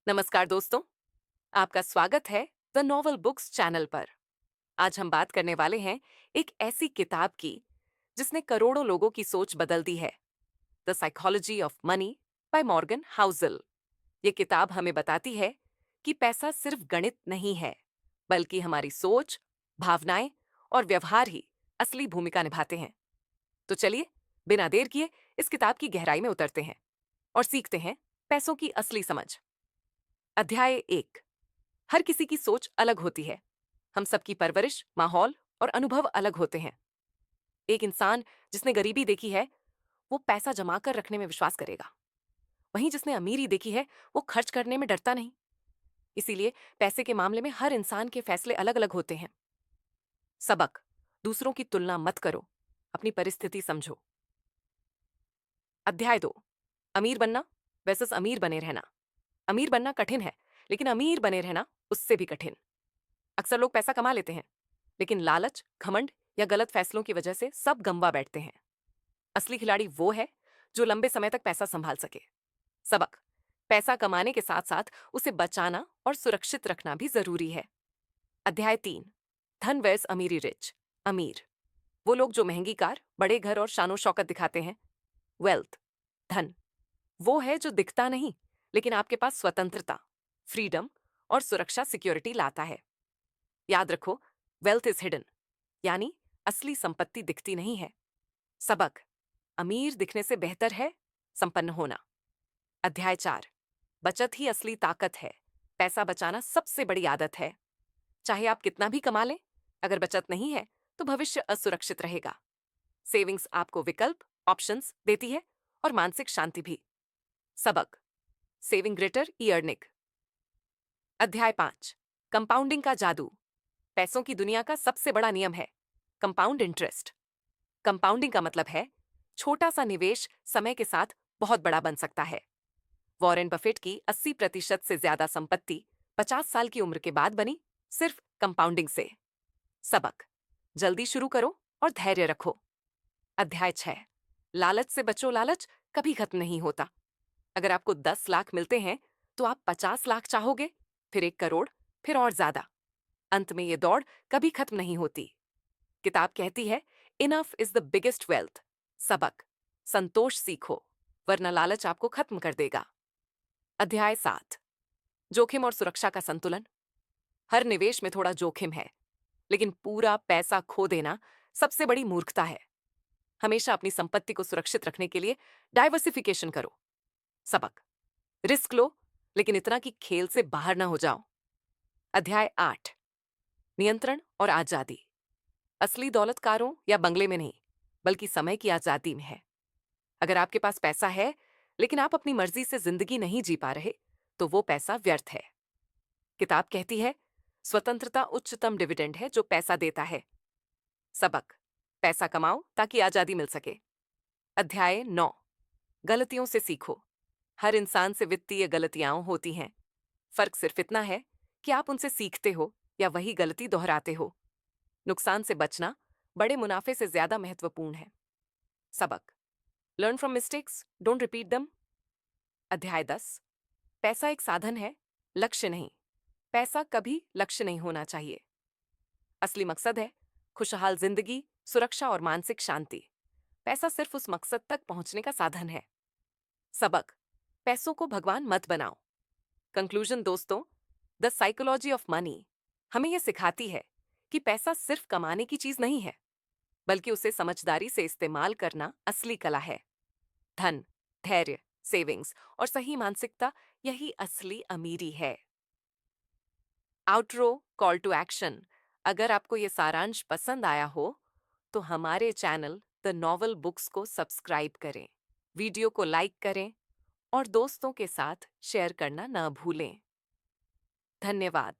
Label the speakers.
Speaker 1: नमस्कार दोस्तों, आपका स्वागत है द नॉवल बुक्स चैनल पर। आज हम बात करने वाले हैं एक ऐसी किताब की जिसने करोड़ों लोगों की सोच बदल दी है। The psychology of money by Morgan Housel. ये किताब हमें बताती है कि पैसा सिर्फ गणित नहीं है, बल्कि हमारी सोच, भावनाएं और व्यवहार ही असली भूमिका निभाते हैं। तो चलिए, बिना देर किए इस किताब की गहराई में उतरते हैं और सीखते हैं पैसों की असली समझ। अध्याय 1। हर किसी की सोच अलग होती है। हम सबकी परवरिश, माहौल और अनुभव अलग होते हैं। एक इंसान जिसने गरीबी देखी है, वो पैसा जमा कर रखने में विश्वास करेगा। वहीं जिसने अमीरी देखी है, वो खर्च करने में डरता नहीं। इसीलिए पैसे के मामले में हर इंसान के फैसले अलग अलग होते हैं। सबक: दूसरों की तुलना मत करो, अपनी परिस्थिति समझो। अध्याय 2। अमीर बनना वर्सेस अमीर बने रहना। अमीर बनना कठिन है, लेकिन अमीर बने रहना उससे भी कठिन। अक्सर लोग पैसा कमा लेते हैं, लेकिन लालच, घमंड या गलत फैसलों की वजह से सब गंवा बैठते हैं। असली खिलाड़ी वो है जो लंबे समय तक पैसा संभाल सके। सबक: पैसा कमाने के साथ साथ उसे बचाना और सुरक्षित रखना भी जरूरी है। अध्याय 3। धन वर्स अमीरी रिच। अमीर वो लोग जो महंगी कार, बड़े घर और शानो शौकत दिखाते हैं। वेल्थ, धन वो है जो दिखता नहीं, लेकिन आपके पास स्वतंत्रता, फ्रीडम और सुरक्षा, सिक्योरिटी लाता है। याद रखो, वेल्थ इज हिडन, यानी असली संपत्ति दिखती नहीं है। सबक: अमीर दिखने से बेहतर है संपन्न होना। अध्याय 4। बचत ही असली ताकत है। पैसा बचाना सबसे बड़ी आदत है। चाहे आप कितना भी कमा लें, अगर बचत नहीं है तो भविष्य असुरक्षित रहेगा। सेविंग्स आपको विकल्प, ऑप्शंस देती है और मानसिक शांति भी। सबक: सेविंग ग्रेटर ई अर्निंग। अध्याय 5। कंपाउंडिंग का जादू। पैसों की दुनिया का सबसे बड़ा नियम है कंपाउंड इंटरेस्ट। कंपाउंडिंग का मतलब है छोटा सा निवेश समय के साथ बहुत बड़ा बन सकता है। वॉरेन बफेट की 80% से ज्यादा संपत्ति 50 साल की उम्र के बाद बनी, सिर्फ कंपाउंडिंग से। सबक: जल्दी शुरू करो और धैर्य रखो। अध्याय 6। लालच से बचो, लालच कभी खत्म नहीं होता। अगर आपको 10 लाख मिलते हैं तो आप 50 लाख चाहोगे, फिर 1 करोड़, फिर और ज्यादा। अंत में ये दौड़ कभी खत्म नहीं होती। किताब कहती है enough is the biggest wealth. सबक: संतोष सीखो, वरना लालच आपको खत्म कर देगा। अध्याय 7। जोखिम और सुरक्षा का संतुलन। हर निवेश में थोड़ा जोखिम है, लेकिन पूरा पैसा खो देना सबसे बड़ी मूर्खता है। हमेशा अपनी संपत्ति को सुरक्षित रखने के लिए डाइवर्सिफिकेशन करो। सबक: रिस्क लो, लेकिन इतना कि खेल से बाहर ना हो जाओ। अध्याय 8। नियंत्रण और आजादी। असली दौलत कारों या बंगले में नहीं, बल्कि समय की आजादी में है। अगर आपके पास पैसा है, लेकिन आप अपनी मर्जी से जिंदगी नहीं जी पा रहे, तो वो पैसा व्यर्थ है। किताब कहती है स्वतंत्रता उच्चतम डिविडेंड है जो पैसा देता है। सबक: पैसा कमाओ ताकि आजादी मिल सके। अध्याय 9। गलतियों से सीखो। हर इंसान से वित्तीय गलतियां होती हैं। फर्क सिर्फ इतना है कि आप उनसे सीखते हो या वही गलती दोहराते हो। नुकसान से बचना बड़े मुनाफे से ज्यादा महत्वपूर्ण है। सबक: learn from mistakes, don't repeat दम। अध्याय 10। पैसा एक साधन है, लक्ष्य नहीं। पैसा कभी लक्ष्य नहीं होना चाहिए। असली मकसद है खुशहाल जिंदगी, सुरक्षा और मानसिक शांति। पैसा सिर्फ उस मकसद तक पहुंचने का साधन है। सबक: पैसों को भगवान मत बनाओ। कंक्लूजन दोस्तों, द साइकोलॉजी ऑफ मनी हमें यह सिखाती है कि पैसा सिर्फ कमाने की चीज नहीं है, बल्कि उसे समझदारी से इस्तेमाल करना असली कला है। धन, धैर्य, सेविंग्स और सही मानसिकता, यही असली अमीरी है। Outro call to action. अगर आपको ये सारांश पसंद आया हो तो हमारे चैनल द नॉवल बुक्स को सब्सक्राइब करें, वीडियो को लाइक करें और दोस्तों के साथ शेयर करना न भूलें। धन्यवाद।